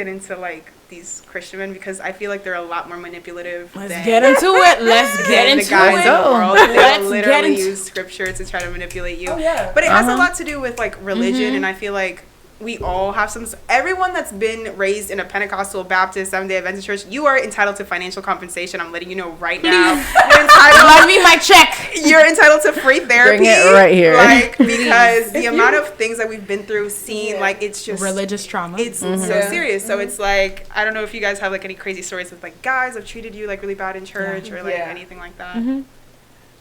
get into like these Christian men because I feel like they're a lot more manipulative. Let's get into it. Let's get into the guys it. in the world. Let's They'll get literally into use scripture to try to manipulate you. Oh, yeah. But it has a lot to do with like religion, and I feel like we all have everyone that's been raised in a Pentecostal, Baptist, Seventh-day Adventist church, you are entitled to financial compensation. I'm letting you know right now. You're entitled. Let me my check. You're entitled to free therapy. Bring it right here. Like, because the amount of things that we've been through, seeing, like, it's just... religious trauma. It's so serious. So it's like, I don't know if you guys have, like, any crazy stories with, like, guys have treated you, like, really bad in church or, like, anything like that.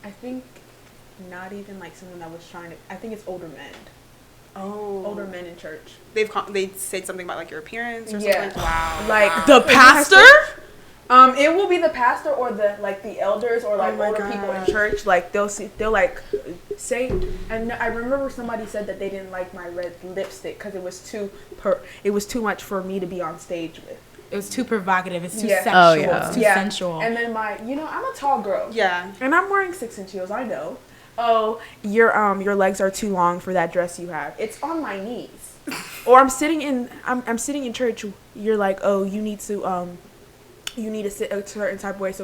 I think not even, like, someone that was trying to... I think it's older men. Oh. Older men in church. They said something about, like, your appearance or something? Wow. Like, the pastor? It will be the pastor or the elders or like older people in church. Like they'll like say, and I remember somebody said that they didn't like my red lipstick because it was too much for me to be on stage with. It was too provocative. It's too Yeah. sexual. Oh, yeah. It's too sensual. And then I'm a tall girl. Yeah. And I'm wearing 6-inch heels. I know. Oh, your legs are too long for that dress you have. It's on my knees. Or I'm sitting in church. You're like, oh, you need to sit a certain type of way so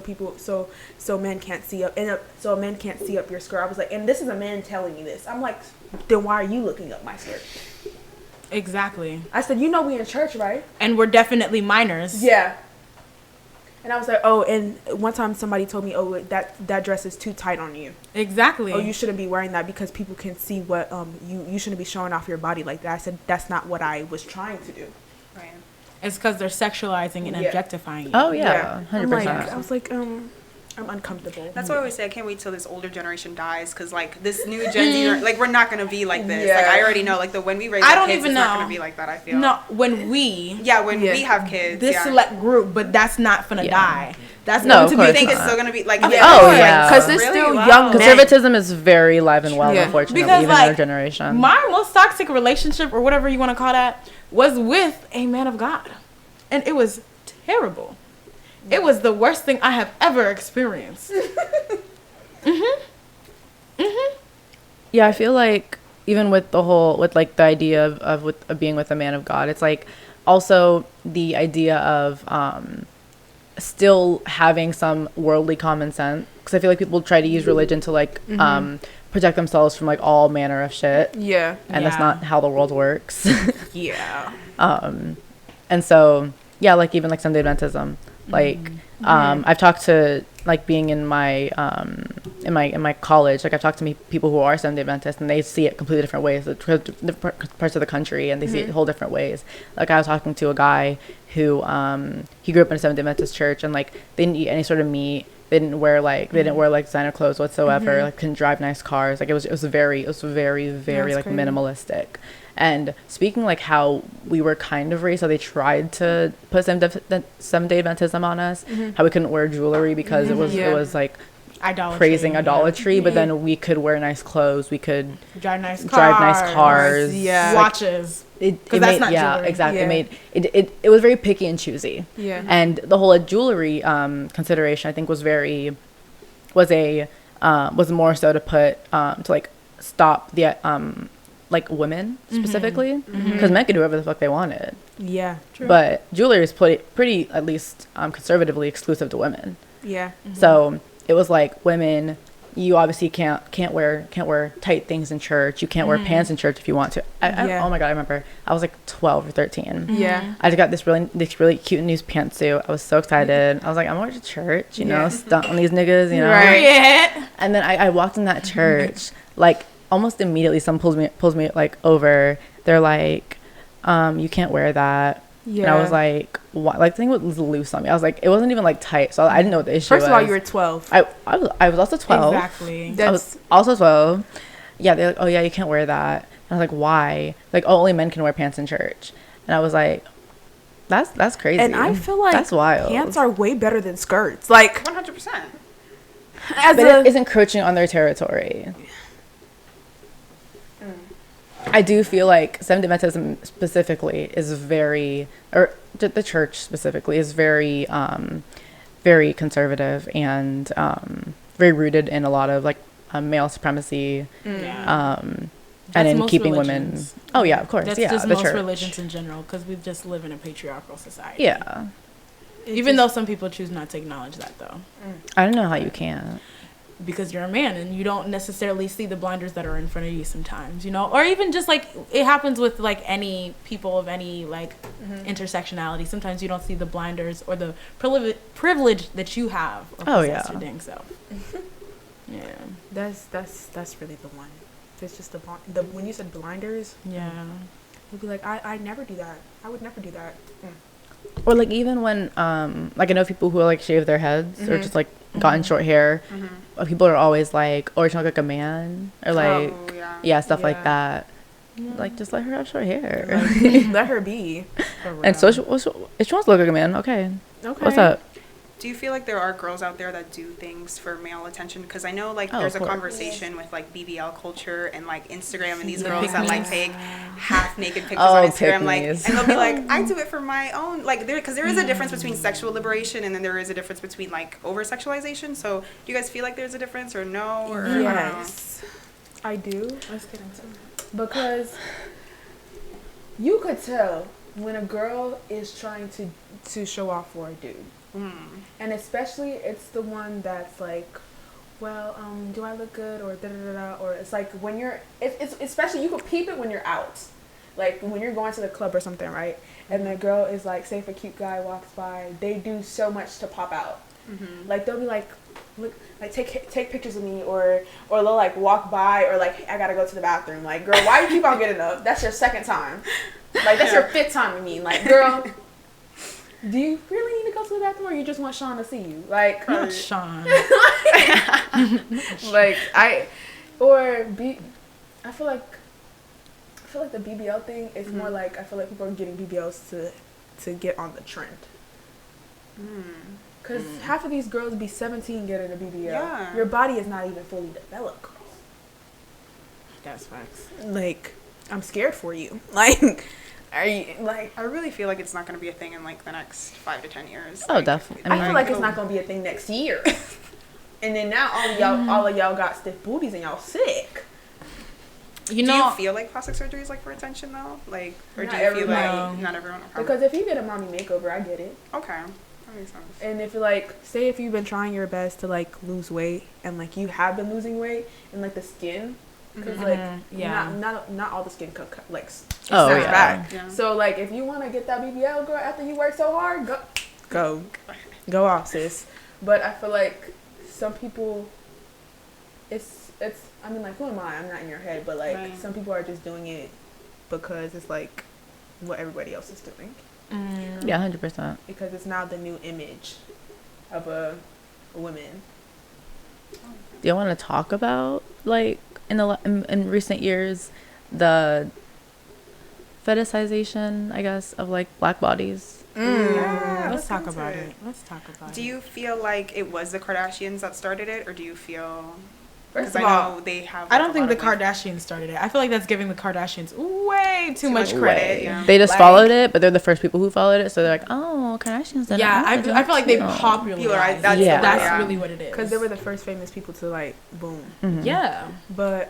men can't see up so men can't see up your skirt. I was like, and this is a man telling me this. I'm like, then why are you looking up my skirt? Exactly. I said, you know we in church, right? And we're definitely minors. Yeah. And I was like, oh, and one time somebody told me, oh, that dress is too tight on you. Exactly. Oh, you shouldn't be wearing that because people can see what you shouldn't be showing off your body like that. I said, that's not what I was trying to do. Right. It's because they're sexualizing and objectifying you. Oh, yeah. 100%. I was like, I'm uncomfortable. That's why I always say I can't wait till this older generation dies, because like this new Gen Z, like we're not gonna be like this. Yeah. Like I already know, like when we raise I our don't kids, even it's not know. gonna be like that. I feel. No, when we we have kids. this select group, but that's not gonna die. That's No, going of to course be. You think not. it's still gonna be like? Oh, yeah. Because it's Really? still Wow. young men. Conservatism is very alive and well, Yeah. unfortunately, Because, even in like, our generation. My most toxic relationship, or whatever you want to call that, was with a man of God, and it was terrible. It was the worst thing I have ever experienced. Yeah, I feel like even with the idea of being with a man of God, it's like also the idea of still having some worldly common sense, because I feel like people try to use religion to like protect themselves from like all manner of shit. Yeah. And that's Yeah. not how the world works. Yeah. And so yeah, like even like Sunday Adventism, like I've talked to, like, being in my in my college, like I've talked to people who are Seventh-day Adventists, and they see it completely different ways, different parts of the country, and they see it whole different ways. Like I was talking to a guy who he grew up in a Seventh-day Adventist church, and like they didn't eat any sort of meat. They didn't wear designer clothes whatsoever. Like couldn't drive nice cars. Like it was very like crazy. minimalistic. And speaking like how we were kind of raised, how they tried to put Seventh-day Adventism on us, how we couldn't wear jewelry because it was like Idolatry. praising idolatry, but then we could wear nice clothes, we could drive nice cars, Yeah. watches. Because that's not jewelry. exactly. Yeah. It was very picky and choosy. Yeah. And the whole jewelry consideration, I think, was more so to put to like stop the like women specifically, because men could do whatever the fuck they wanted. Yeah. True. But jewelry is pretty at least conservatively exclusive to women. Yeah. So it was like, women, you obviously can't wear tight things in church. You can't wear pants in church if you want to. Oh my god, I remember I was like 12 or 13. Yeah. I just got this really cute new pantsuit. I was so excited. I was like, I'm going to church, you know, stunt on these niggas, you know. Right. Yeah. And then I walked in that church, like almost immediately someone pulls me like over. They're like, you can't wear that. Yeah. And I was like, what? Like, the thing was loose on me. I was like, it wasn't even like tight, so I didn't know what the issue was. First of all, you were 12. I was also 12. Exactly. I was also 12. Yeah, they're like, oh yeah, you can't wear that. And I was like, why? Like, oh, only men can wear pants in church. And I was like, that's crazy. And I feel like that's wild. pants are way better than skirts. Like 100%. as But a it is encroaching on their territory. I do feel like Seventh-day Adventism specifically is the church specifically is very, very conservative and very rooted in a lot of like male supremacy, and in most keeping religions. women. Oh yeah, of course. That's yeah, just the most church. religions in general, because we just live in a patriarchal society. Yeah, Even though some people choose not to acknowledge that, though, I don't know how you can. because you're a man and you don't necessarily see the blinders that are in front of you sometimes, you know, or even just like it happens with like any people of any like intersectionality. Sometimes you don't see the blinders or the privilege that you have. Or Oh, possess yeah. your dang self. Yeah. That's really the one. It's just the when you said blinders, Yeah. you'd be like, I never do that. I would never do that. Or like even when like I know people who like shave their heads or just like gotten short hair. People are always like, "Oh, you look like a man," or like, Oh, yeah. yeah, stuff Yeah. like that. Like, just let her have short hair. Let her be. And so, if she wants to look like a man, okay. Okay. What's up? Do you feel like there are girls out there that do things for male attention? Because I know like Oh, there's a of course. conversation with like BBL culture and like Instagram and these The girls that like pick-mes. take half naked pictures Oh, on Instagram, like, pick-mes. and they'll be like, I do it for my own, like, because there is a difference between sexual liberation and then there is a difference between like over sexualization. So do you guys feel like there's a difference or no? Or I don't know. Yes, I do. Let's get into it. Because you could tell when a girl is trying to show off for a dude. And especially it's the one that's like, well, do I look good or da da da da, or it's like when you're it's especially you can peep it when you're out, like when you're going to the club or something, right? And the girl is like, say if a cute guy walks by, they do so much to pop out. Like they'll be like, look, like take pictures of me, or they'll like walk by, or like, I gotta go to the bathroom. Like, girl, why you keep on getting up? That's your second time. Like that's your fifth time with me. Like, girl, do you really need to go to the bathroom, or you just want Sean to see you? Like, Not Sean. like I feel like the BBL thing is more like, I feel like people are getting BBLs to get on the trend. Because half of these girls be 17 getting a BBL. Yeah. Your body is not even fully developed, girl. That's facts. Like, I'm scared for you. Like, are you like? I really feel like it's not going to be a thing in like the next 5 to 10 years. Oh, Like, definitely. I feel like it's it'll- not gonna be a thing next year. And then now all of y'all got stiff booties and y'all sick. You Do know, you feel like plastic surgery is like for attention though? Like, or Not do you feel like everyone. not everyone? Okay. Because if you get a mommy makeover, I get it. Okay, that makes sense. And if like, say if you've been trying your best to like lose weight, and like you have been losing weight, and like the skin, because like yeah. not all the skin like Oh, snaps yeah. back. Yeah. So like if you want to get that BBL, girl, after you work so hard, go off, sis. But I feel like some people, it's I mean, like, who am I? I'm not in your head, but like Right. some people are just doing it because it's like what everybody else is doing, Yeah, 100%. because it's now the new image of a woman. Do you want to talk about like in recent years the fetishization, I guess, of like black bodies? Yeah, let's talk get into about it. Let's talk about it. Do you feel like it was the Kardashians that started it, or do you feel? First Because of I all, know they have. I like, don't a think lot the of, like, Kardashians started it. I feel like that's giving the Kardashians way too much much credit. credit, yeah. They just Like- followed it, but they're the first people who followed it, so they're like, oh, Kardashians did it. Yeah, I feel like they too." popularized. That's it. Yeah. That's yeah. really what it is. because they were the first famous people to like boom. Mhm. Yeah. But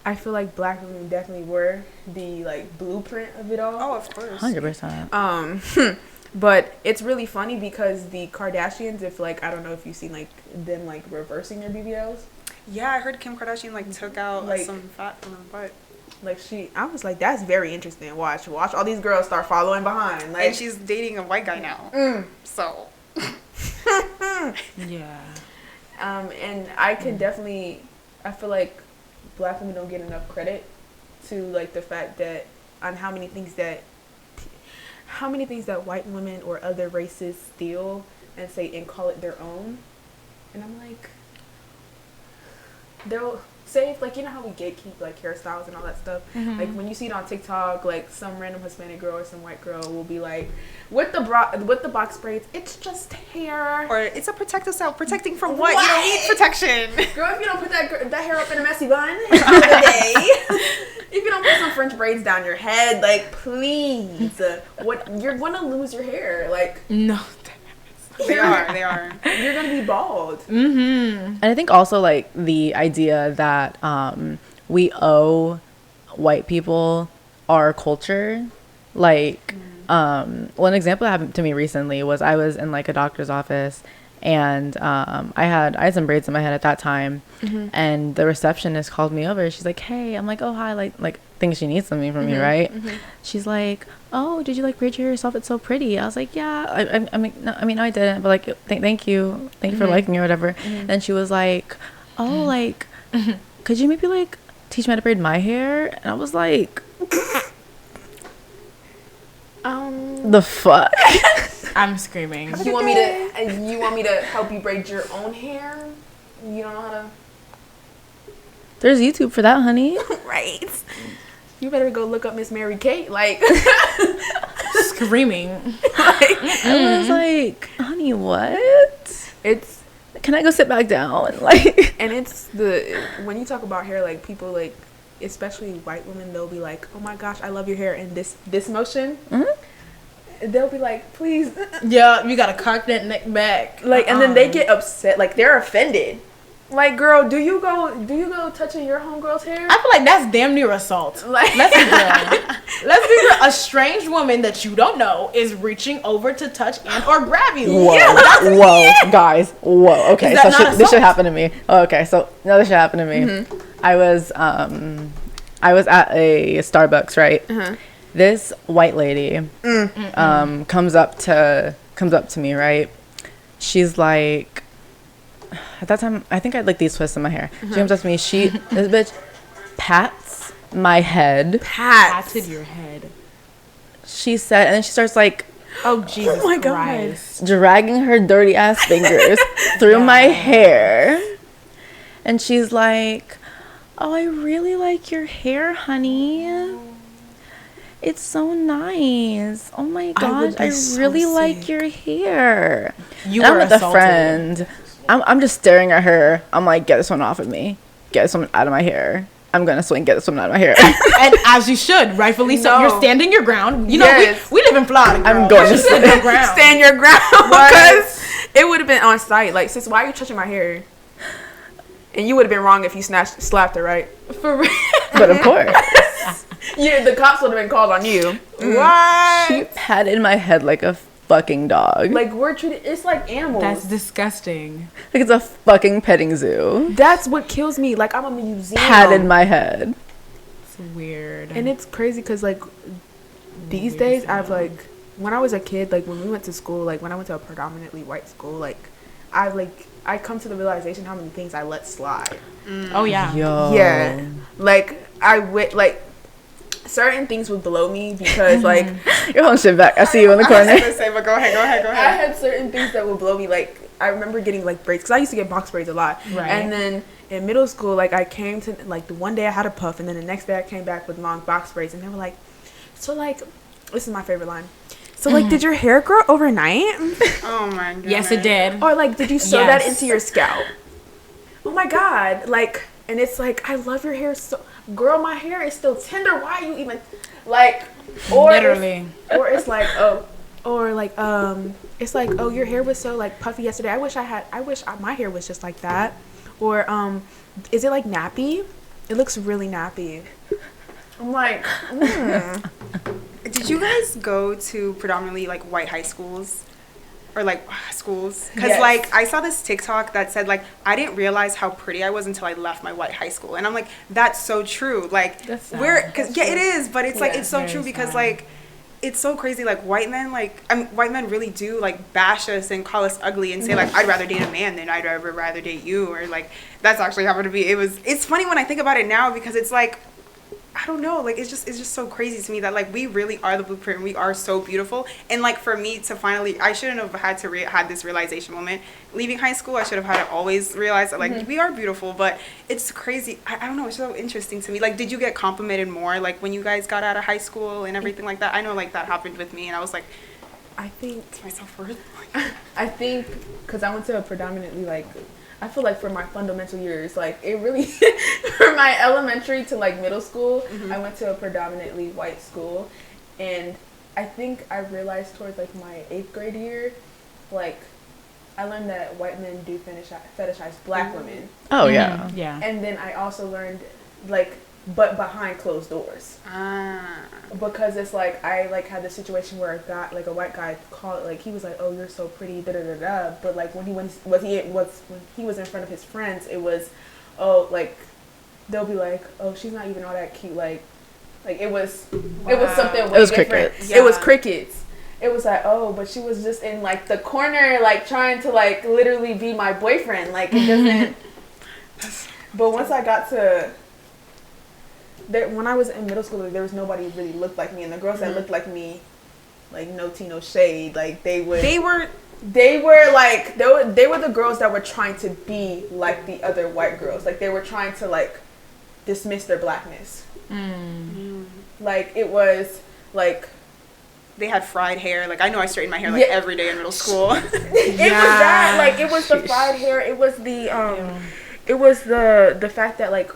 I feel like black women definitely were the like blueprint of it all. Oh, of course. 100%. But it's really funny because the Kardashians, if like, I don't know if you've seen like them like reversing their BBLs, Yeah, I heard Kim Kardashian like took out Like- some fat from her butt, like I was like, that's very interesting. Watch all these girls start following behind. Like, and she's dating a white guy now. So Yeah. and I can definitely, I feel like black women don't get enough credit to like the fact that on how many things that white women or other races steal and say and call it their own. And I'm like, they'll say, if, like, you know how we gatekeep like hairstyles and all that stuff. Like when you see it on TikTok, like some random Hispanic girl or some white girl will be like, with the box braids, it's just hair. or it's a protective style. Protecting from what? You don't need protection. Girl, if you don't put that hair up in a messy bun, it's not the day. If you don't put some French braids down your head, like, please, what, you're gonna lose your hair. Like, No. They are. you're gonna be bald. Mm-hmm. And I think also like the idea that we owe white people our culture. Like, well, an example that happened to me recently was I was in like a doctor's office, and I had some braids in my head at that time, and the receptionist called me over. She's like, "Hey," I'm like, "Oh, hi," like thinks she needs something from me, right? She's like, "Oh, did you like braid your hair yourself? It's so pretty." I was like, "Yeah." I mean, no, I didn't, but like, thank you for liking it or whatever. And she was like, "Oh, like, could you maybe like teach me how to braid my hair?" And I was like, the fuck. I'm screaming. You want me to help you braid your own hair? You don't know how to. There's YouTube for that, honey. Right. You better go look up Miss Mary Kate. Like, Screaming. I was like, honey, what? it's Can I go sit back down? And like, and it's when you talk about hair, like people like, especially white women, they'll be like, "Oh my gosh, I love your hair," and this motion. They'll be like, "Please." Yeah, you gotta cock that neck back. Like, and then they get upset. Like, they're offended. Like, girl, do you go touching your homegirl's hair? I feel like that's damn near assault. Like, Let's be real. Let's be real. A strange woman that you don't know is reaching over to touch and or grab you. whoa, guys, whoa. Okay, Is that so not this should assault? happen to me. Oh, okay, so no, this should happen to me. I was at a Starbucks, right? This white lady comes up to me, right? She's like, at that time, I think I had like these twists in my hair. She comes up to me. This bitch pats my head. Patted your head. She said, and then she starts like Oh, Jesus my God. Christ. dragging her dirty ass fingers through my hair. And she's like, "Oh, I really like your hair, honey. It's so nice. Oh my gosh, I really like your hair." You And I'm were with a assaulted. friend. I'm just staring at her. I'm like, "Get this one off of me. Get this one out of my hair. I'm gonna swing. Get this one out of my hair." And as you should, rightfully so. No. You're standing your ground. You know, Yes. we live in Florida, girl. I'm going You to stand your ground. stand your ground, because it would have been on site. Like, sis, why are you touching my hair? And you would have been wrong if you slapped her, right? For real. But of course, Yeah, the cops would have been called on you. What? she patted my head like a fucking dog. Like, we're treated. It's like animals. That's disgusting. Like it's a fucking petting zoo. That's what kills me. Like, I'm a museum. Patted my head. It's weird. And it's crazy because, like, these days, I've, like, when I was a kid, like, when we went to school, like, when I went to a predominantly white school, like, I come to the realization how many things I let slide. Oh, yeah. Yo. Yeah. Like, like, certain things would blow me because, like, You're holding shit back. I see you in the I was corner. gonna say, but go ahead. I had certain things that would blow me. Like, I remember getting, like, braids, because I used to get box braids a lot. Right. And then in middle school, like, I came to, like, the one day I had a puff, and then the next day I came back with long box braids, and they were like, so, like, this is my favorite line. So, like, did your hair grow overnight? Oh my god. Yes, it did. Or, like, did you sew that Yes. into your scalp? Oh, my God. Like, and it's like, I love your hair so... Girl, my hair is still tender. Why are you even... Like, or... Literally. It's like, oh... Or, like, it's like, oh, your hair was so, like, puffy yesterday. I wish my hair was just like that. Or, is it, like, nappy? It looks really nappy. I'm like, Did you guys go to predominantly like white high schools or like schools? Because Yes. like I saw this TikTok that said like I didn't realize how pretty I was until I left my white high school, and I'm like, that's so true. Like That's sad. because yeah, it is, but it's like Yeah, it's so very true because sad. like it's so crazy. Like white men, white men really do like bash us and call us ugly and say like I'd rather date a man than I'd rather date you, or like that's actually happened to be. It's funny when I think about it now because it's like. I don't know, like it's just so crazy to me that like we really are the blueprint and we are so beautiful, and like for me to finally, I shouldn't have had to had this realization moment leaving high school. I should have had to always realize that like we are beautiful, but it's crazy. I don't know, it's so interesting to me. Like, did you get complimented more like when you guys got out of high school and everything like that? I know like that happened with me and I was like, I think... it's my self-worth. I think because I went to a predominantly like, I feel like for my fundamental years, like it really, for my elementary to like middle school, I went to a predominantly white school, and I think I realized towards like my 8th grade year, like I learned that white men do fetishize black women, Oh yeah. Yeah. and then I also learned like, but behind closed doors. Ah. Because it's like I like had this situation where a white guy called, like, he was like, oh, you're so pretty, da da da da, but like when he was in front of his friends, it was, oh, like, they'll be like, oh, she's not even all that cute, like it was something way It was different. crickets. It was crickets. It was like, oh, but she was just in like the corner, like trying to like literally be my boyfriend, like it doesn't. But once I got to when I was in middle school, there was nobody who really looked like me, and the girls that looked like me, like, no tea, no shade, like they were the girls that were trying to be like the other white girls, like they were trying to like dismiss their blackness. Like it was like they had fried hair. Like I know I straightened my hair like every day in middle school. It was that, like it was the fried hair. It was the it was the fact that like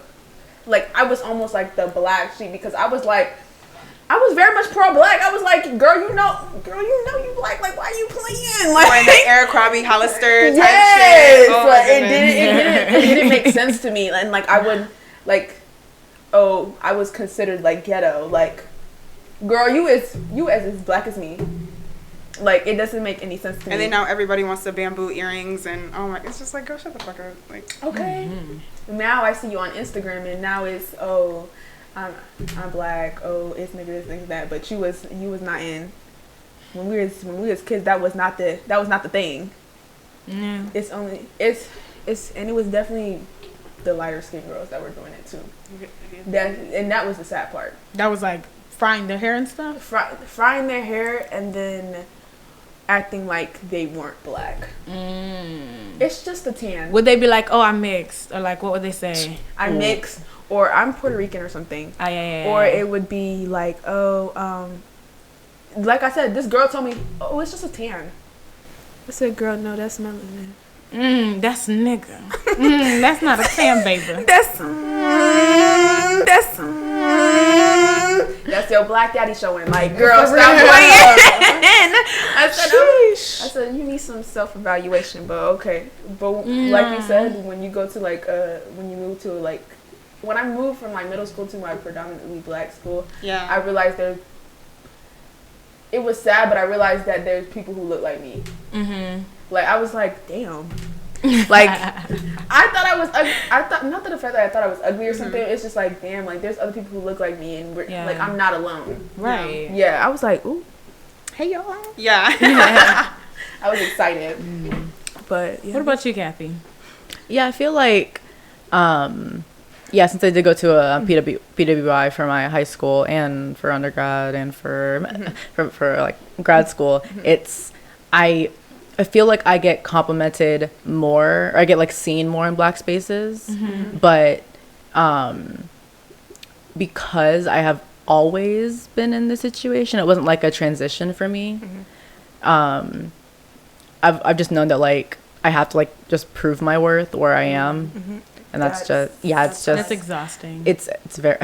I was almost like the black sheep, because I was very much pro-black. I was like, girl, you know you black. Like, why are you playing? Like, or in the Eric Robbie Hollister type yes, shit. Oh, like, it didn't make sense to me, and like I would like, oh, I was considered like ghetto. Like, girl, you as black as me. Like, it doesn't make any sense to me. And then now everybody wants the bamboo earrings, and oh my, it's just like, go shut the fuck up. Like, okay. Now I see you on Instagram, and now it's, oh, I'm black. Oh, it's nigga this, nigga that. But you was not in. When we was kids, that was not the thing. Yeah. It's only and it was definitely the lighter skinned girls that were doing it too. That was the sad part. That was like frying their hair and stuff. Frying their hair and then acting like they weren't black. It's just a tan. Would they be like, oh, I'm mixed? Or like, what would they say? I'm mixed, or I'm Puerto Rican or something. Or it would be like, oh, like I said, this girl told me, oh, it's just a tan. I said, girl, no, that's melanin. That's nigga. That's not a tan, baby. That's your black daddy showing. Like, girl, stop playing. I said, you need some self-evaluation, but okay. But like you said, when you go to like, when you move to like, when I moved from like middle school to my predominantly black school, I realized it was sad, but I realized that there's people who look like me. Like, I was like, damn. Like, I thought I was ugly. Not that the fact that I thought I was ugly or something. It's just like, damn, like, there's other people who look like me, and like, I'm not alone. Right. Yeah, I was like, ooh. Hey, y'all. Yeah. I was excited. But, yeah. What about you, Kathy? Yeah, I feel like, since I did go to a PWI for my high school and for undergrad and for like grad school, I feel like I get complimented more, or I get like seen more in black spaces, but because I have always been in this situation, it wasn't like a transition for me. I've just known that like I have to like just prove my worth where I am, and that's exhausting. It's very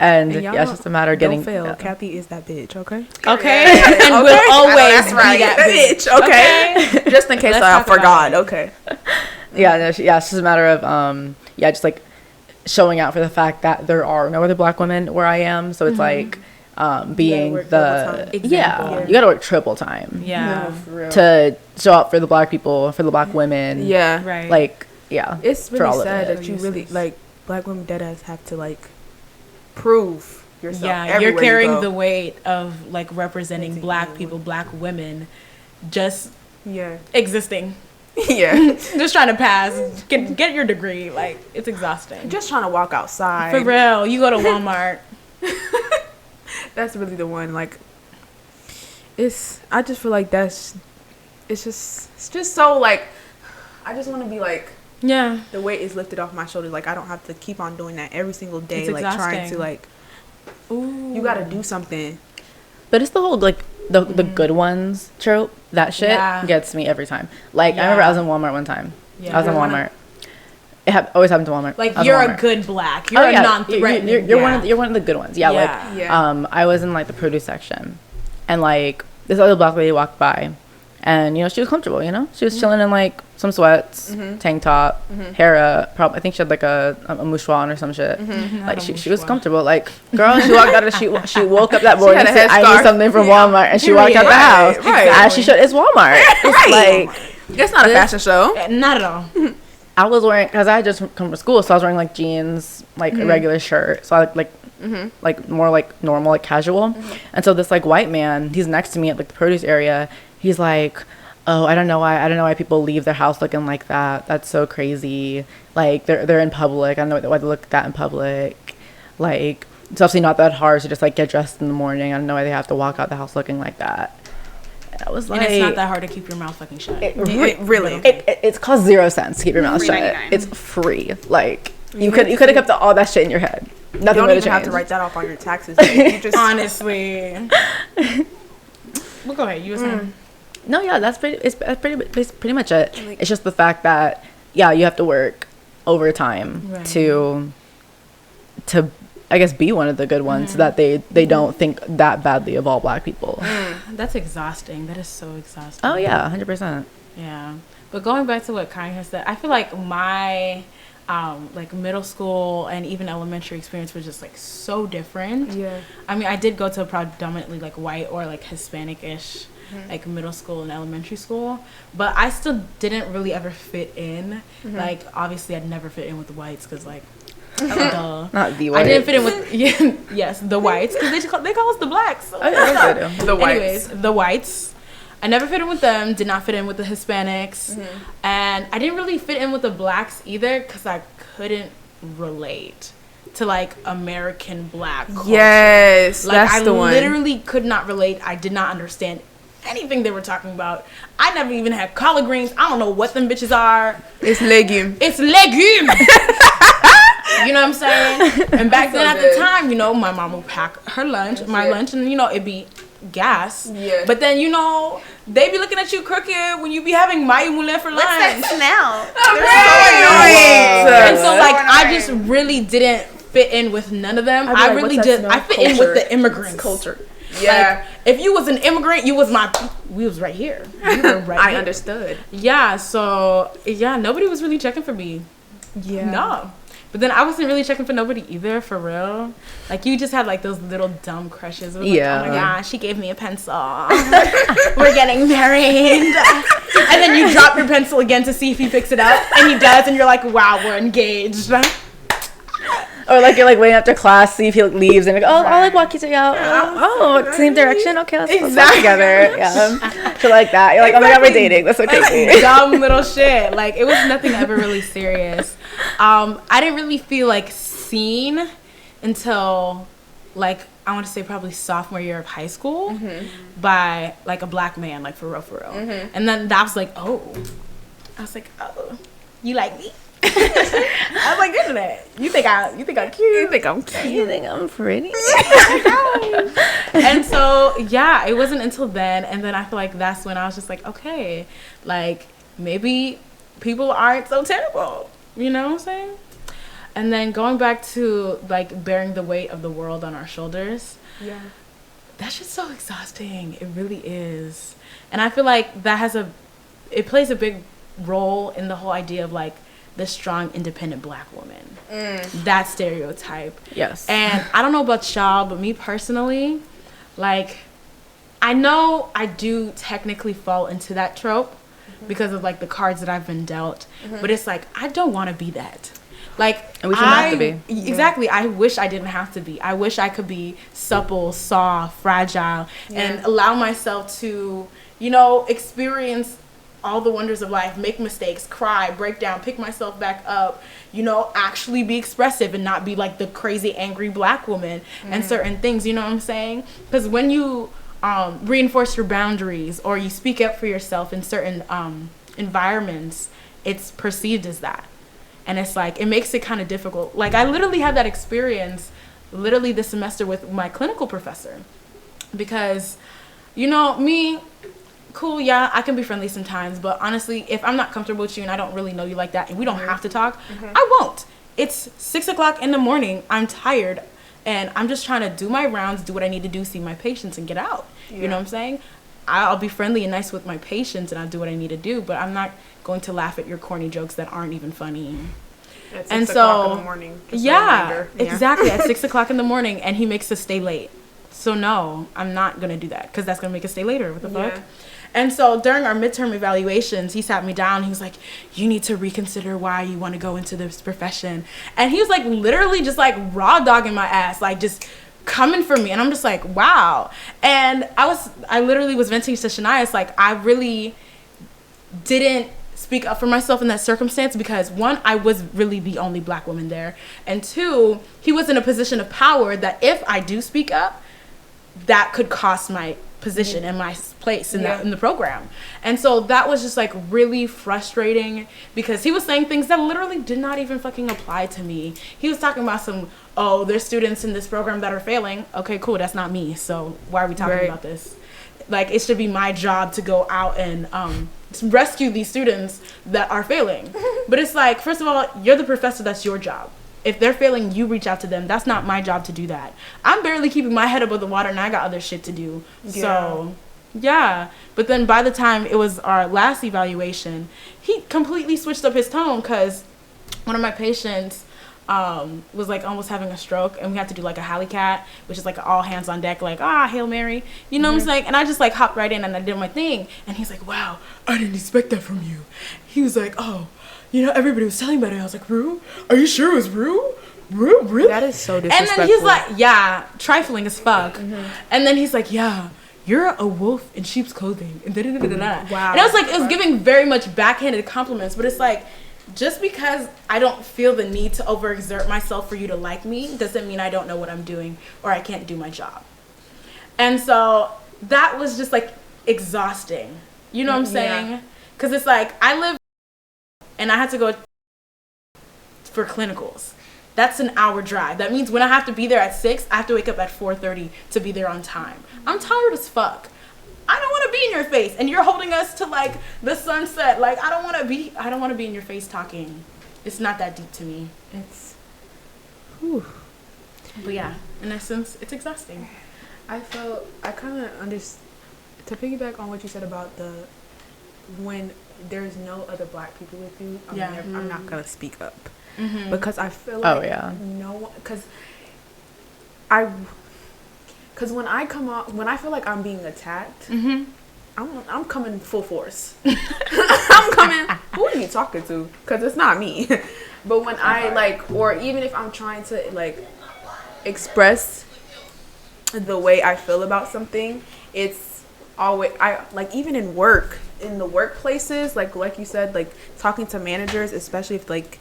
And yeah, it's just a matter of getting. Don't fail. Kathy is that bitch, okay? Okay. And we'll always be that bitch, okay? Just in case I forgot, okay. It's just a matter of, just like showing out for the fact that there are no other black women where I am. So it's like being you gotta work triple time. Yeah. To show up for the black people, for the black women. Yeah. Right. Like, it's really sad that you really, like, black women deadass have to, like, prove yourself. Yeah, you're carrying the weight of like representing black people, black women, just existing. Yeah, just trying to pass, get your degree. Like, it's exhausting. Just trying to walk outside. For real, you go to Walmart. That's really the one. Like, I just feel like it's just so like, I just want to be like. Yeah. The weight is lifted off my shoulders. Like, I don't have to keep on doing that every single day. It's like, trying to, like, you got to do something. But it's the whole, like, the good ones trope. That shit gets me every time. Like, I remember I was in Walmart one time. Yeah. I was in Walmart. It always happened to Walmart. Like, you're a good black. You're a non-threatening. You're one of the good ones. Yeah. I was in, like, the produce section. And, like, this other black lady walked by. And, you know, she was comfortable, you know? She was chilling in, like, some sweats, tank top, hair up. I think she had, like, a mouchoir or some shit. Like, she was comfortable. Like, girl, she walked out of, she woke up that morning and said, I need something from Walmart. And she walked out the house. Right. As she should. It's Walmart. Right. Like, It's not a fashion show. Not at all. I was wearing, because I had just come to school, so I was wearing, like, jeans, like, a regular shirt. So I, like, more, like, normal, like, casual. And so this, like, white man, he's next to me at, like, the produce area. He's like, oh, I don't know why people leave their house looking like that. That's so crazy. Like, they're in public. I don't know why they look that in public. Like, it's obviously not that hard to just, like, get dressed in the morning. I don't know why they have to walk out the house looking like that. And I was like... And it's not that hard to keep your mouth fucking shut. Really? It's cost 0 cents to keep your mouth shut. $3.99. It's free. Like, you could have kept all that shit in your head. You Nothing don't would even have to changed. write that off on your taxes. You just Honestly. Well, go ahead. You were saying. No, yeah, that's pretty much it. It's just the fact that, yeah, you have to work overtime Right. to I guess be one of the good ones so that they don't think that badly of all black people. That's exhausting. That is so exhausting. Oh yeah, 100%. Yeah. But going back to what Kai has said, I feel like my like middle school and even elementary experience was just like so different. Yeah. I mean, I did go to a predominantly like white or like Hispanic-ish like middle school and elementary school, but I still didn't really ever fit in. Like obviously I'd never fit in with the whites because like duh. Not the I white. didn't fit in with yes, the whites, because they call us the blacks. So Oh, yeah, they do. The whites. anyways, the whites. I never fit in with them, did not fit in with the Hispanics, and I didn't really fit in with the blacks either because I couldn't relate to like American black culture. Yes, Like that's I the one. literally could not relate. I did not understand anything they were talking about. I never even had collard greens. I don't know what them bitches are. It's legume. It's legume. You know what I'm saying? And back then at the time, you know, my mom would pack her lunch, lunch, and you know, it'd be gas. Yeah. But then, you know, they be looking at you crooked when you be having mayo moulin for lunch. What's that smell? Right. And so, like, I annoying. just really didn't fit in with none of them. I'd be I like, really what's that just, smell? I fit in with the immigrants. Culture. Like, Yeah. if you was an immigrant, you was we was right here. We were right I here. understood. Yeah, so, yeah, nobody was really checking for me. Yeah. No. But then I wasn't really checking for nobody either, for real. Like, you just had, like, those little dumb crushes. It was Yeah. like, oh, my gosh, she gave me a pencil. We're getting married. And then you drop your pencil again to see if he picks it up. And he does, and you're like, wow, we're engaged. Or like you're like waiting after class, see if he like, leaves, and like, oh, I'll like walk you to out. Oh, same direction. Okay, let's walk together. Yeah, so like that. You're like, oh my god, we're dating. That's so crazy. Dumb little shit. Like, it was nothing ever really serious. I didn't really feel like seen until like I want to say probably sophomore year of high school by like a black man, like for real. And then that was like, oh, I was like, oh, you like me? I was like, into that. You think I'm cute? You think I'm cute? You think I'm pretty? And so yeah, it wasn't until then, and then I feel like that's when I was just like, okay, like maybe people aren't so terrible, you know what I'm saying? And then going back to like bearing the weight of the world on our shoulders, Yeah. that's just so exhausting. It really is. And I feel like it plays a big role in the whole idea of like the strong, independent black woman. That stereotype. Yes. And I don't know about y'all, but me personally, like, I know I do technically fall into that trope because of like the cards that I've been dealt. But it's like, I don't want to be that. Like, And we shouldn't have to be. Exactly. I wish I didn't have to be. I wish I could be supple, soft, fragile, and allow myself to, you know, experience all the wonders of life, make mistakes, cry, break down, pick myself back up, you know, actually be expressive and not be like the crazy, angry black woman and certain things, you know what I'm saying? Because when you reinforce your boundaries or you speak up for yourself in certain environments, it's perceived as that. And it's like, it makes it kind of difficult. Like, I literally had that experience literally this semester with my clinical professor. Because, you know, me, cool, yeah, I can be friendly sometimes. But honestly, if I'm not comfortable with you and I don't really know you like that and we don't have to talk, I won't. It's 6 o'clock in the morning. I'm tired. And I'm just trying to do my rounds, do what I need to do, see my patients, and get out. You know what I'm saying? I'll be friendly and nice with my patients, and I'll do what I need to do, but I'm not going to laugh at your corny jokes that aren't even funny. At 6 And o'clock so, in the morning. Just a yeah, reminder. exactly, at 6 o'clock in the morning, and he makes us stay late. So no, I'm not going to do that, because that's going to make us stay later. What the fuck? Yeah. And so during our midterm evaluations, he sat me down. He was like, you need to reconsider why you want to go into this profession. And he was like literally just like raw dogging my ass, like just coming for me. And I'm just like, wow. And I literally was venting to Shania. It's like, I really didn't speak up for myself in that circumstance because one, I was really the only black woman there. And two, he was in a position of power that if I do speak up, that could cost my position and my place in the program. And so that was just like really frustrating because he was saying things that literally did not even fucking apply to me. He was talking about there's students in this program that are failing. Okay, cool, that's not me. So why are we talking about this? Like, it should be my job to go out and rescue these students that are failing. But it's like, first of all, you're the professor, that's your job. If they're failing, you reach out to them. That's not my job to do that. I'm barely keeping my head above the water, and I got other shit to do. Yeah. So, yeah. But then by the time it was our last evaluation, he completely switched up his tone because one of my patients was like almost having a stroke, and we had to do like a Halicat, which is like an all hands on deck, like, Hail Mary. You know what I'm saying? And I just like hopped right in and I did my thing. And he's like, wow, I didn't expect that from you. He was like, everybody was telling about it. I was like, Rue? Are you sure it was Rue? Rue? Really? That is so disrespectful. And then he's like, yeah, trifling as fuck. And then he's like, yeah, you're a wolf in sheep's clothing. And wow. And I was like, it was giving very much backhanded compliments, but it's like, just because I don't feel the need to overexert myself for you to like me doesn't mean I don't know what I'm doing or I can't do my job. And so that was just like exhausting. You know what I'm saying? Because it's like, I live and I had to go for clinicals. That's an hour drive. That means when I have to be there at 6, I have to wake up at 4:30 to be there on time. I'm tired as fuck. I don't want to be in your face, and you're holding us to like the sunset. Like, I don't want to be in your face talking. It's not that deep to me. It's, but yeah, in essence, it's exhausting. I kind of understand. To piggyback on what you said about when there's no other black people with you, I'm not gonna speak up because I feel like because when I feel like I'm being attacked, I'm coming full force. I'm coming. Who are you talking to? Because it's not me. But when or even if I'm trying to like express the way I feel about something, it's always even in the workplaces, like you said, like talking to managers, especially if like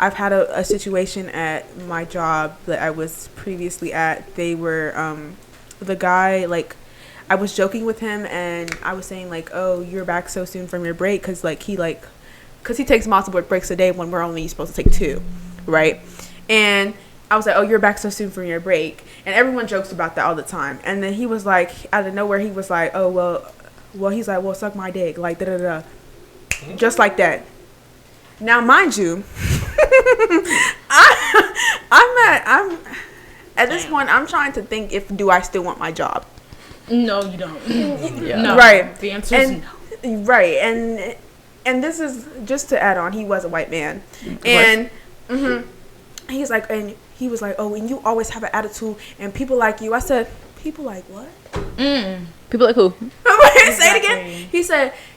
I've had a situation at my job that I was previously at. They were the guy, like, I was joking with him and I was saying like, oh, you're back so soon from your break because he takes multiple breaks a day when we're only supposed to take 2, right? And I was like, oh, you're back so soon from your break, and everyone jokes about that all the time. And then he was like, out of nowhere, he was like, oh, well, he's like, well, suck my dick, like, da-da-da, just like that. Now, mind you, I'm at this point, I'm trying to think do I still want my job? No, you don't. No. Right. The answer is no. Right. And this is just to add on, he was a white man. And he's like, and he was like, oh, and you always have an attitude and people like you. I said, people like what? People like who? Say it again.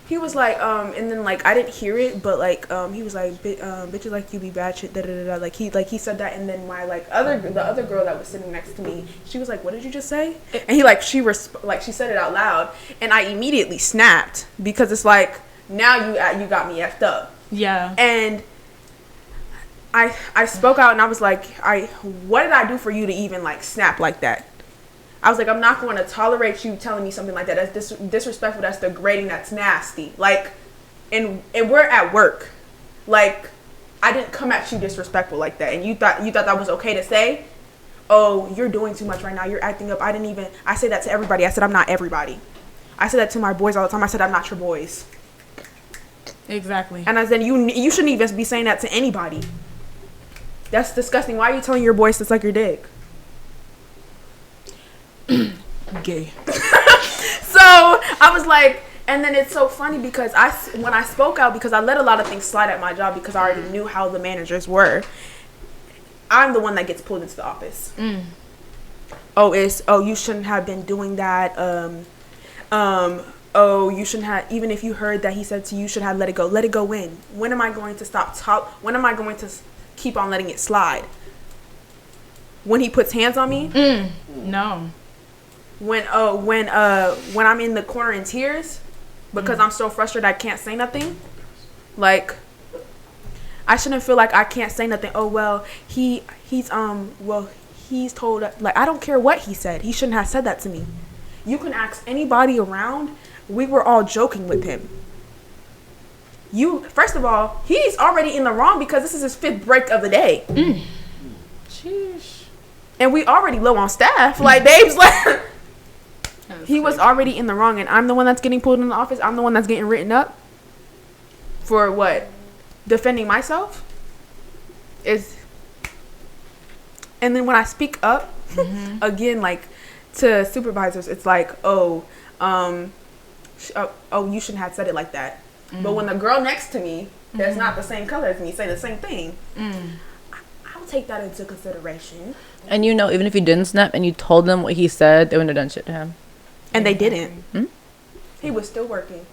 He was like, and then like I didn't hear it, but like he was like, bitches like you be bad shit, da da da. Like he said that, and then my the other girl that was sitting next to me, she was like, what did you just say? And she said it out loud, and I immediately snapped because it's like, now you got me effed up. Yeah. And I spoke out and I was like, what did I do for you to even like snap like that? I was like, I'm not going to tolerate you telling me something like that. That's disrespectful. That's degrading. That's nasty. Like, and we're at work. Like, I didn't come at you disrespectful like that. And you thought that was okay to say? Oh, you're doing too much right now. You're acting up. I say that to everybody. I said, I'm not everybody. I said that to my boys all the time. I said, I'm not your boys. Exactly. And I said, you shouldn't even be saying that to anybody. That's disgusting. Why are you telling your boys to suck your dick? Gay. So I was like, and then it's so funny because when I spoke out, because I let a lot of things slide at my job because I already knew how the managers were. I'm the one that gets pulled into the office. You shouldn't have been doing that. You shouldn't have, even if you heard that he said to you, you should have let it go. Let it go in. When am I going to stop when am I going to keep on letting it slide? When he puts hands on me? No. When I'm in the corner in tears because I'm so frustrated I can't say nothing. Like, I shouldn't feel like I can't say nothing. Oh well, he's told, like, I don't care what he said. He shouldn't have said that to me. You can ask anybody around. We were all joking with him. First of all, he's already in the wrong because this is his 5th break of the day. Sheesh. And we already low on staff. Like, babes, like, he was already in the wrong, and I'm the one that's getting pulled in the office. I'm the one that's getting written up for what? Defending myself? And then when I speak up, again, like, to supervisors, it's like, you shouldn't have said it like that. But when the girl next to me, that's not the same color as me, say the same thing, I'll take that into consideration. And even if you didn't snap and you told them what he said, they wouldn't have done shit to him. And they didn't. He was still working.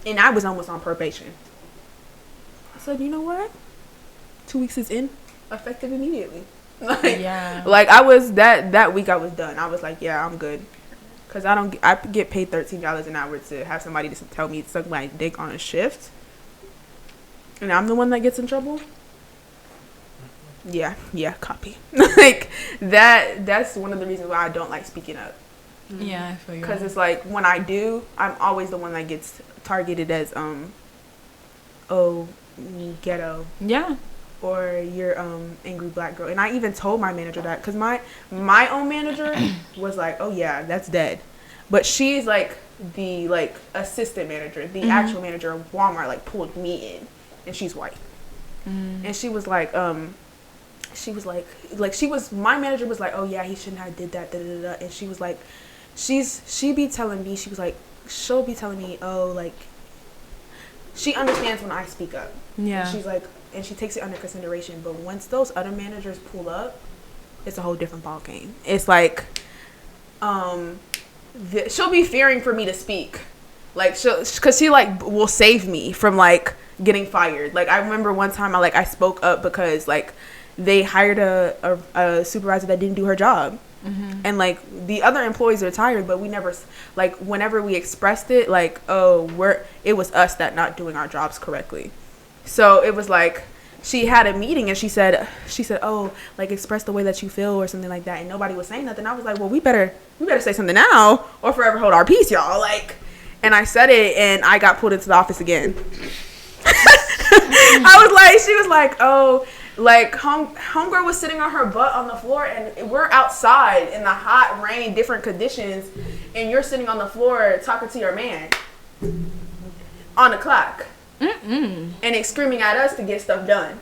And I was almost on probation. I said, you know what? 2 weeks is in, effective immediately. Like I was that week I was done. I was like, yeah, I'm good. Cause I get paid $13 an hour to have somebody just tell me to suck my dick on a shift. And I'm the one that gets in trouble. Yeah, copy. Like that's one of the reasons why I don't like speaking up. Yeah, I feel you. Cause it's like when I do, I'm always the one that gets targeted as ghetto. Yeah. Or you're angry black girl. And I even told my manager that because my own manager was like, oh yeah, that's dead. But she's like the assistant manager, the actual manager of Walmart, like pulled me in, and she's white. And she was like my manager was like, oh yeah, he shouldn't have did that, and she was like, she'll be telling me, oh, like, she understands when I speak up. Yeah. She's like, and she takes it under consideration. But once those other managers pull up, it's a whole different ball game. It's like, she'll be fearing for me to speak, like, cause she like will save me from like getting fired. Like I remember one time I spoke up because like they hired a supervisor that didn't do her job. And like the other employees are tired, but we never, like, whenever we expressed it, like, it was us that not doing our jobs correctly. So it was like she had a meeting and she said, oh, like, express the way that you feel or something like that, and nobody was saying nothing. I was like, well, we better say something now or forever hold our peace, y'all. Like, and I said it and I got pulled into the office again. She was like, oh, like, homegirl was sitting on her butt on the floor, and we're outside in the hot rain, different conditions, and you're sitting on the floor talking to your man on the clock. And it's screaming at us to get stuff done.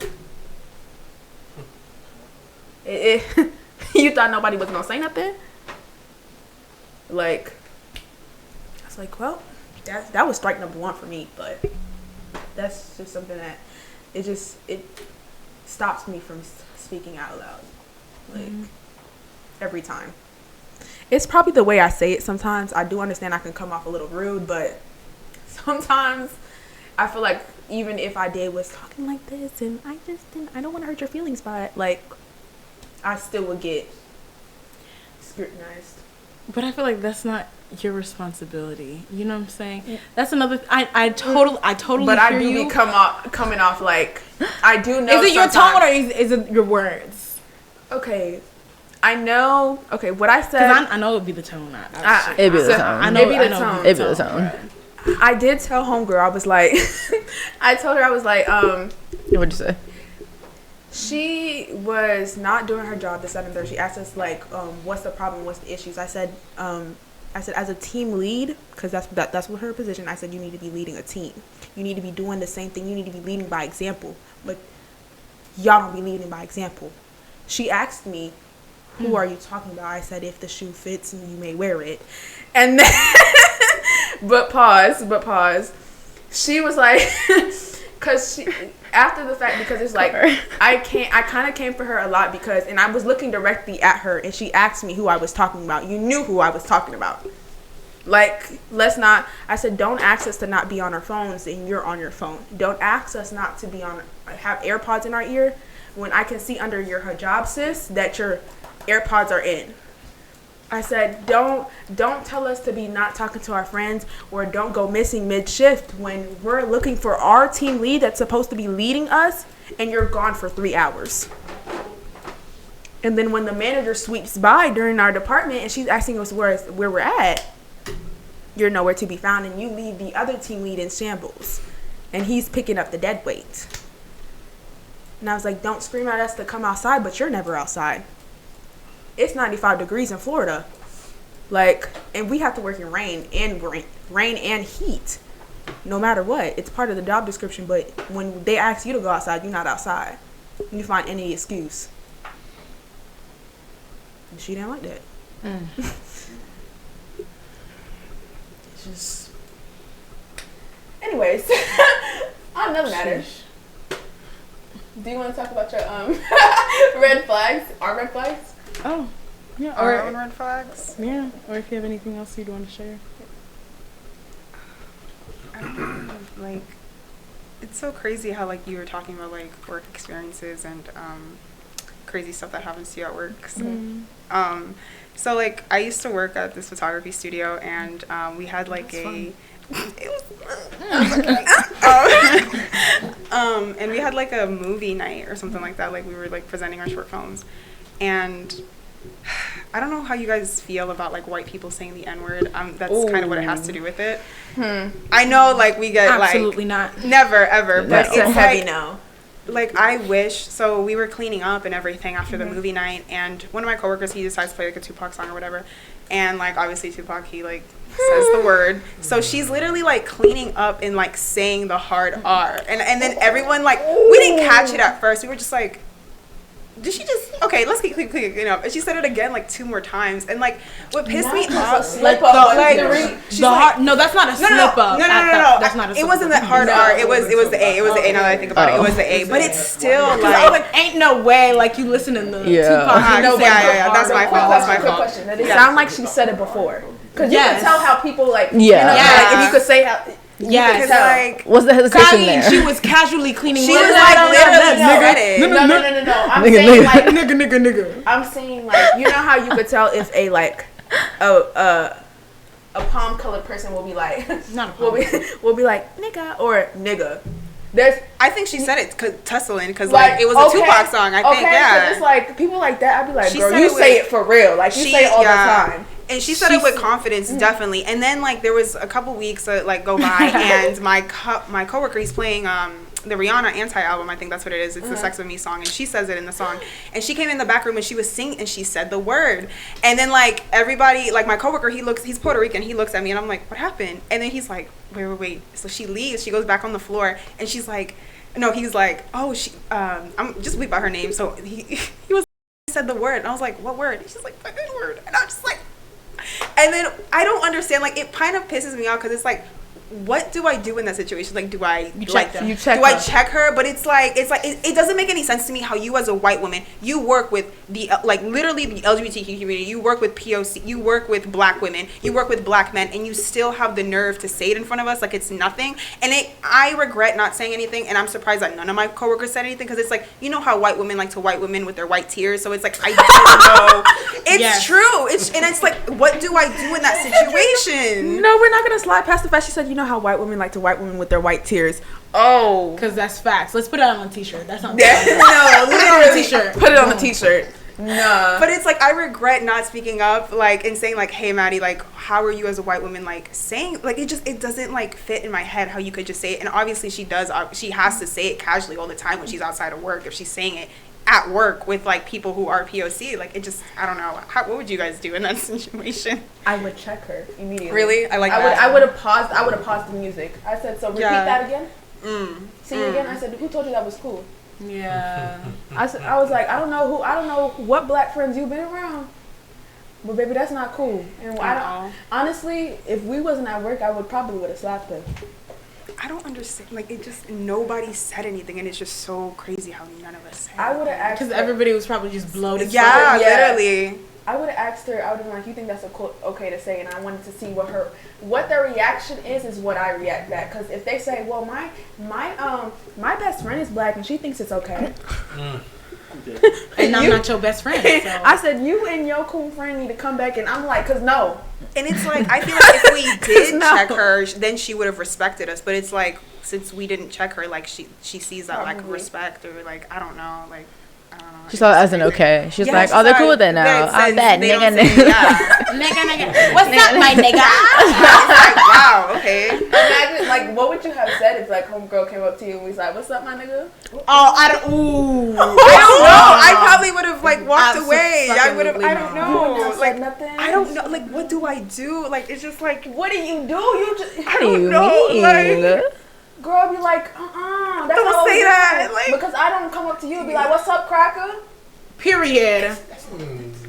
You thought nobody was gonna say nothing? Like, I was like, well, that was strike number 1 for me, but that's just something that it stops me from speaking out loud, like, every time. It's probably the way I say it sometimes. I do understand I can come off a little rude, but sometimes I feel like even if I was talking like this and I don't want to hurt your feelings by it, like, I still would get scrutinized. But I feel like that's not your responsibility. You know what I'm saying? Yeah. That's another. I totally. But I do be coming off like, I do know. Is it your tone or is it your words? Okay, I know. Okay, what I said. Because I know it'd be the tone. It'd be the tone. It'd be the tone. It'd be the tone. I did tell homegirl. I was like, I told her I was like, What'd you say? She was not doing her job this 7:30. She asked us like, what's the problem? What's the issues? I said, as a team lead, because that's what her position. I said, you need to be leading a team. You need to be doing the same thing. You need to be leading by example. But y'all don't be leading by example. She asked me, who are you talking about? I said, if the shoe fits, you may wear it. And then But pause. She was like, because she, after the fact, because it's like, I kind of came for her a lot because, and I was looking directly at her and she asked me who I was talking about. You knew who I was talking about. Like, I said, don't ask us to not be on our phones and you're on your phone. Don't ask us not to have AirPods in our ear when I can see under your hijab, sis, that your AirPods are in. I said, don't tell us to be not talking to our friends or don't go missing mid-shift when we're looking for our team lead that's supposed to be leading us and you're gone for 3 hours. And then when the manager sweeps by during our department and she's asking us where we're at, you're nowhere to be found and you leave the other team lead in shambles and he's picking up the dead weight. And I was like, don't scream at us to come outside, but you're never outside. It's 95 degrees in Florida. Like, and we have to work in rain and heat. No matter what. It's part of the job description, but when they ask you to go outside, you're not outside. You find any excuse. And she didn't like that. It's just... Anyways, on another matter. Do you want to talk about your red flags? Our red flags? Oh, yeah. Our own red flags. Yeah. Or if you have anything else you'd want to share. I don't know. Like, it's so crazy how like you were talking about like work experiences and crazy stuff that happens to you at work. So like I used to work at this photography studio and we had like and we had like a movie night or something like that. Like we were like presenting our short films, and I don't know how you guys feel about like white people saying the N-word. That's kind of what it has to do with it. I know like we get absolutely not, never ever, but That's it's a heavy like, no. Like I wish. So we were cleaning up and everything after the movie night, and one of my coworkers, he decides to play like a Tupac song or whatever, and like obviously Tupac, he like says the word. So she's literally like cleaning up and like saying the hard R, and then everyone like, we didn't catch it at first. We were just like, did she just, okay, let's keep cleaning up. And she said it again like 2 more times, and like what pissed me off, like no, that's not a slip up. No, that's not a slip it wasn't up. that hard R. It was the A. It was the A. Now that I think about it, it was the A. But it's still like, I was like, ain't no way. Like you listening to Tupac. Yeah. That's my fault. That's my fault. It sound like she said it before. Because you can tell how people like, Yeah. you know, like if you could say how. Yeah, because like, what's the hesitation there? She was casually cleaning. She was like literally said it. No. I'm Nigga, saying like nigga. I'm saying like, you know how you could tell if a like a palm colored person will be like will be like nigga or nigga. I think she said it tussling because like it was a Tupac song. I think so it's like people like that. I'd be like, She girl, said you it say with- it for real. Like you say it all the time. And she said it with confidence, definitely. And then like there was a couple weeks that like go by, and my coworker, he's playing the Rihanna Anti album. I think that's what it is. It's the Sex With Me song, and she says it in the song. And she came in the back room and she was singing, and she said the word. And then like everybody, like my coworker, he's Puerto Rican. He looks at me and I'm like, what happened? And then he's like, wait. So she leaves. She goes back on the floor, and she's like, no, he's like, oh, I'm just bleep out her name. So he said the word, and I was like, what word? And she's like, the N-word. And I'm just like. And then I don't understand, like it kind of pisses me off because it's like, what do I do in that situation? Like, do I check her? But it's like it doesn't make any sense to me how you as a white woman, you work with the like literally the LGBTQ community, you work with POC, you work with black women, you work with black men, and you still have the nerve to say it in front of us like it's nothing. And I regret not saying anything, and I'm surprised that none of my coworkers said anything because it's like, you know how white women like to white women with their white tears, so it's like I don't know. It's true. It's like, what do I do in that situation? No, we're not gonna slide past the fact she said, you know how white women like to white women with their white tears. Oh, because that's facts. Let's put it on a t-shirt. That sounds no, put it on a t-shirt. Put it on a t-shirt. No. But it's like, I regret not speaking up, like, and saying like, hey Maddie, like, how are you as a white woman, like, saying, like, it doesn't like fit in my head how you could just say it. And obviously she has to say it casually all the time when she's outside of work. If she's saying it at work with like people who are POC, like, it just, I don't know. What would you guys do in that situation? I would check her immediately. Really? I would have paused the music. I said, so repeat that again. Sing again. I said, who told you that was cool? Yeah. I was like, I don't know what black friends you've been around, But baby, that's not cool. And I Uh-oh. don't, honestly, if we wasn't at work, I would have slapped her. I don't understand. Like, it just, nobody said anything, and it's just so crazy how none of us said I would have asked Because her. everybody was probably just bloated. Yeah, Yeah. literally. I would have asked her. I would have been like, "You think that's okay to say?" And I wanted to see what their reaction is what I react back. Because if they say, "Well, my best friend is black and she thinks it's okay," And I'm not your best friend. So. I said, "You and your cool friend need to come back," and I'm like, "Cause no." And it's like, I feel like if we did No. check her, then she would have respected us. But it's like, since we didn't check her, like, she sees that lack of Probably. respect, or like, I don't know, like, I don't know. She saw it as an okay. She's Yeah, like, she's oh, they're like, cool with it now. that I since bet. they don't Nigga, say- nigga. yeah. Nigga. What's up, my nigga? It's like, wow, okay. Imagine, like, what would you have said if like homegirl came up to you and was like, "What's up, my nigga?" Oh, I don't. Ooh. I don't know. I probably would have like walked away. I would have. I don't Absolutely You wouldn't know. have said Like, nothing. I don't know. Like, what do I do? Like, it's just like, What do? You just. I don't know. Like, Girl, be like, That's Don't not what say we that, do. like- Because I don't come up to you and be like, "What's up, cracker?" Period.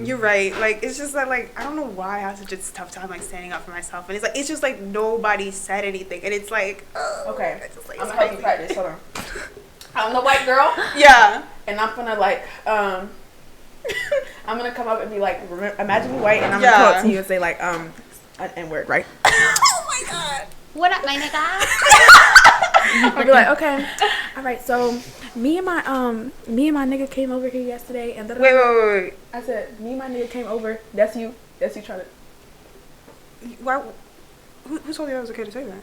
you're right. Like, it's just that, like, I don't know why I have such a tough time like standing up for myself, and it's just like nobody said anything, and it's like, Okay, it's just like, I'm it's gonna help you crazy. practice. Hold on. I'm the white girl, Yeah. and I'm gonna like, I'm gonna come up and be like, imagine me white, and I'm Yeah. gonna talk to you and say like, an N-word, right? Oh my god. What up, my nigga? I'll be like, okay, all right. So me and my nigga came over here yesterday, and Wait. I said, me and my nigga came over. That's you trying to. Why? Who told you I was okay to say that?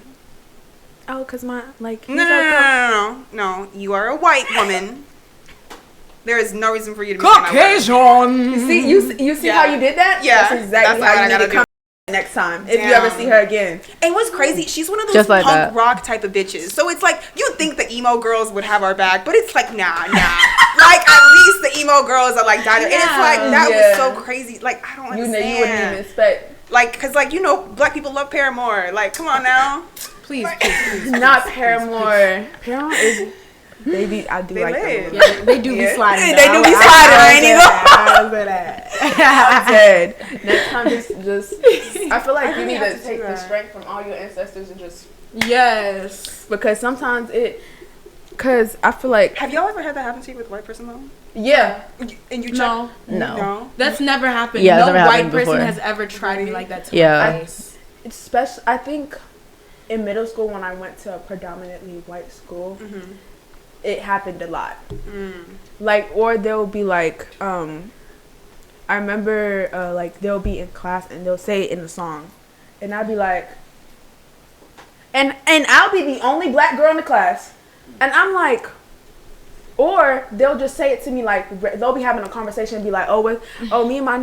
Oh, cause my like. he's No. like, No. You are a white woman. There is no reason for you to be saying that word. See, you see Yeah. how you did that? Yeah, That's exactly that's what I how you need gotta to do. come next time if you ever Damn. see her again. And what's crazy, she's one of those Just like punk that. rock type of bitches. So it's like, you think the emo girls would have our back, but it's like, nah. Like, at least the emo girls are like dying. And it's like, that was so crazy. Like, I don't You understand. know, you wouldn't even expect. Like, because, like, you know, black people love Paramore. Like, come on now. Please, please. Not Paramore. Paramore is. I do They like lit. them. Yeah, they do be sliding. They do be sliding. I ain't even. over that. I'm dead. Next time, just. I feel like you need have to to take do the that. strength from all your ancestors and just. Yes. Because sometimes because I feel like. Have y'all ever had that happen to you with a white person, though? Yeah. And you No. No. That's never happened. Yeah, it's no never white happened person before. has ever tried me like that to Yeah. my face. Especially, I think in middle school when I went to a predominantly white school, Mm-hmm. it happened a lot. Like, or they'll be like, I remember, like, they'll be in class and they'll say it in the song. And I'll be like, and I'll be the only black girl in the class. And I'm like, or they'll just say it to me like, they'll be having a conversation and be like, me and my,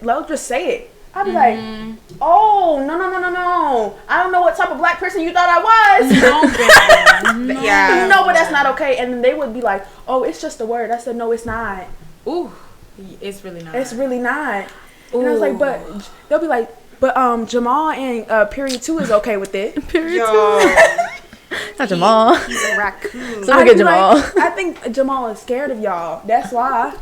they'll just say it. I'll be like, oh, no. I don't know what type of black person you thought I was. No, baby. Yeah. No, but that's not okay. And then they would be like, oh, it's just a word. I said, no, it's not. Ooh, it's really not. It's really not. And I was like, but they'll be like, but Jamal and period 2 is okay with it. Yo. It's not Jamal. He's a raccoon. So look at be Jamal. like, I think Jamal is scared of y'all. That's why.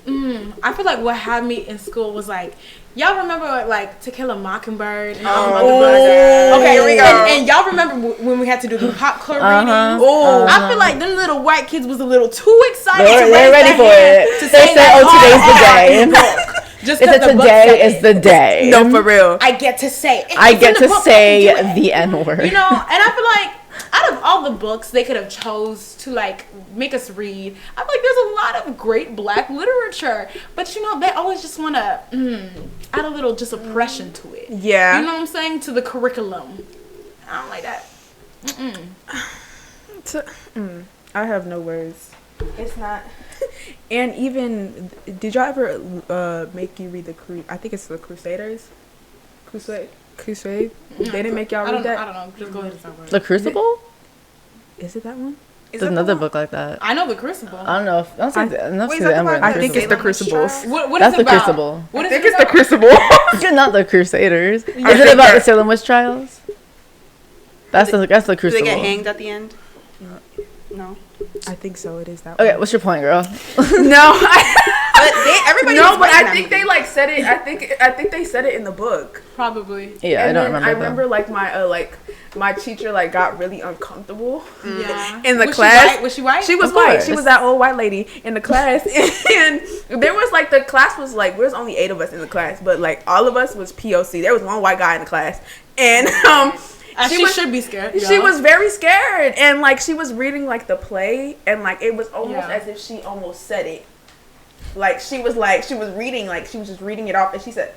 I feel like what had me in school was like, y'all remember like To Kill a Mockingbird? And Okay, here we go. And y'all remember when we had to do the pop club Uh-huh. readings? I feel like them little white kids was a little too excited. They're to raise ready their for hand it. to They say say, that, oh, today's the day. in the book. Just It's 'cause a the book said today it. is the day. No, for real. I get to say it. I It's get in the to book, say I can do it. the N-word. You know, and I feel like out of all the books they could have chose to like make us read, I feel like there's a lot of great black literature. But you know, they always just want to add a little just oppression to it. Yeah. You know what I'm saying? To the curriculum. I don't like that. I have no words. It's not. And even, did y'all ever make you read I think it's the Crusaders? Crusade? They didn't make y'all read that? I don't know. Just go ahead and start. The Crucible? Is it that one? Is There's that the another one? book like that. I know the Crucible. I don't know if I'll say I- the, I'll Wait, say is that the the N-word one in about I think it's Salem the Crucibles. Witch What That's is it the about? Crucible. What is I think it it's the about? Crucible. You're not the Crusaders. Is think it about the that- Salem witch trials? That's the Do they Crucible. get hanged at the end? No. I think so. It is that Okay, one. what's your point, girl? No. everybody. No, was but white in I that think movie. they like said it. I think they said it in the book. Probably. Yeah, And I don't then remember. I remember like my teacher like got really uncomfortable Yeah. in the Was class. She white? Was she white? She was Of white. course. She was that old white lady in the class, and there was like the class was like there was only 8 of us in the class, but like all of us was POC. There was one white guy in the class, and she should be scared. she was very scared, and like she was reading like the play, and like it was almost Yeah. as if she almost said it. Like she was reading, like she was just reading it off, and she said,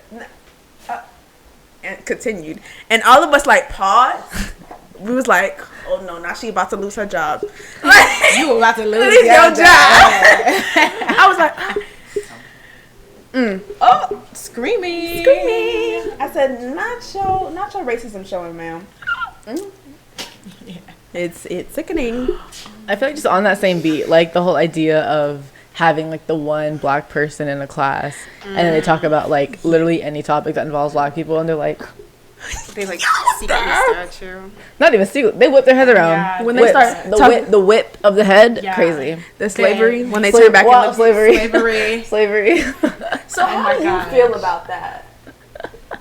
and continued, and all of us like paused. We was like, oh no, now she about to lose her job. Like, You were about to lose lose your your job. job. I was like, Oh, screaming. screaming. I said, not your racism showing, ma'am. It's sickening. I feel like just on that same beat, like the whole idea of having like the one black person in a class, and then they talk about like literally any topic that involves black people, and they're like, They like secretly stare at you. not even secret. They whip their heads around. Yeah, When they they Whips. start the talking the whip of the head, Yeah. crazy. the slavery, when they Slave- turn back wow, and look. slavery, Slavery. slavery. So how my do you God. feel about that?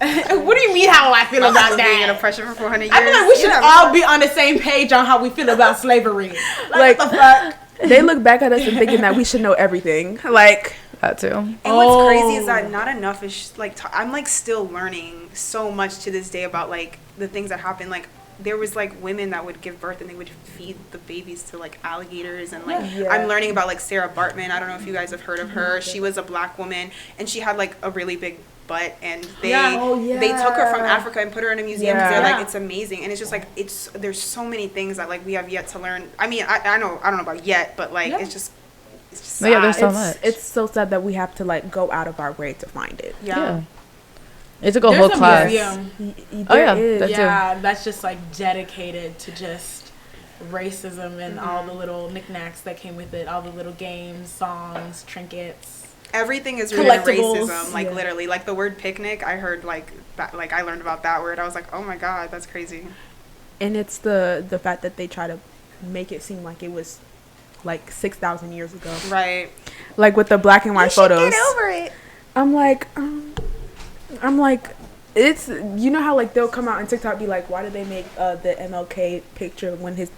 What do you mean how I feel about Being in that? oppression for 400 years. I feel like we should Yeah. all be on the same page on how we feel about slavery. Like, what the fuck? They look back at us and thinking that we should know everything. Like, That too. And what's crazy is Oh. that not enough is like I'm like still learning so much to this day about like the things that happen. Like there was like women that would give birth and they would feed the babies to like alligators, and like Yeah. I'm learning about like Sarah Bartman. I don't know if you guys have heard of her. She was a black woman and she had like a really big butt, and they Yeah. Oh, they took her from yeah. Africa and put her in a museum. Yeah. They're Yeah. like, it's amazing, and it's just like there's so many things that like we have yet to learn. I mean, I don't know about yet, but like Yeah. it's just No, yeah, there's sad. so much. it's so sad that we have to like go out of our way to find it. yeah. It took a There's whole a class. museum. Oh, yeah, There is. that's- Yeah, that's just like dedicated to just racism and all the little knickknacks that came with it, all the little games, songs, trinkets. Everything is rooted in Collectibles. racism, like Yeah. literally. Like the word picnic, I heard like that, like I learned about that word. I was like, oh my god, that's crazy. And it's the fact that they try to make it seem like it was like 6,000 years ago. Right. Like with the black and white photos. Get over it. I'm like, it's, you know how like they'll come out on TikTok be like, why did they make the MLK picture when his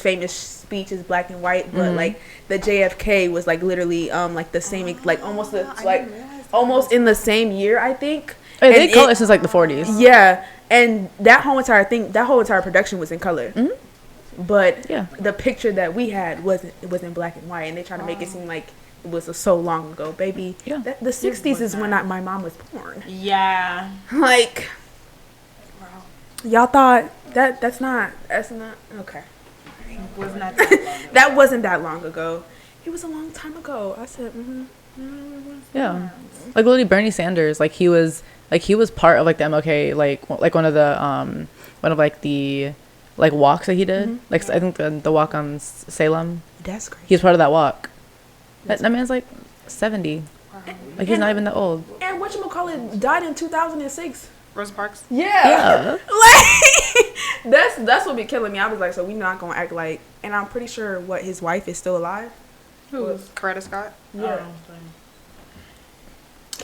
famous speech is black and white, but like the JFK was like literally like the same, like almost the, like almost in the same year, I think. Oh, they And call it- it since like the 40s. Yeah, and that whole entire production was in color. But Yeah. the picture that we had was in black and white, and they try to make it seem like it was so long ago, baby. Yeah. The 60s is when my mom was born. Yeah. Like, y'all thought that's not okay. Was not That wasn't that long ago. It was a long time ago. I said, Yeah. Like literally Bernie Sanders, like he was part of like the MLK, like one of the one of like the like walks that he did. Like I think the walk on Salem. that's crazy. He's part of that walk. That man's like 70. Like he's not even that old. And whatchamacallit died in 2006. Rosa Parks. Yeah. Like that's what be killing me. I was like, so we not gonna act like, and I'm pretty sure his wife is still alive. Who? Coretta Scott. Yeah.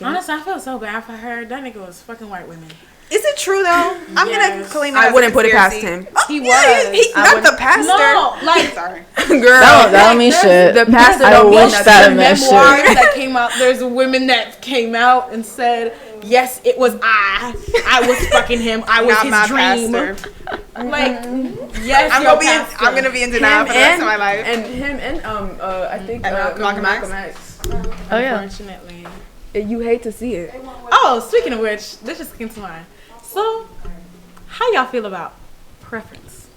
Honestly, I feel so bad for her. That nigga was fucking white women. Is it true though? I'm gonna Yes. claim that. I as a wouldn't put it past conspiracy. him. Oh, He yeah, was. he I not wouldn't- the pastor. No, like Sorry. Girl, That don't mean shit. the pastor I don't mean wish nothing. that the meant memoirs shit. that came out. There's women that came out and said, "Yes, it was I was fucking him. I was Not his my dream." pastor. Like, yes, I'm your gonna be. pastor. I'm gonna be in denial for the rest of my life. And him and I think Malcolm X? X. Oh yeah. Unfortunately. You hate to see it. Oh, speaking of which, this just came to mind. So, how y'all feel about preference?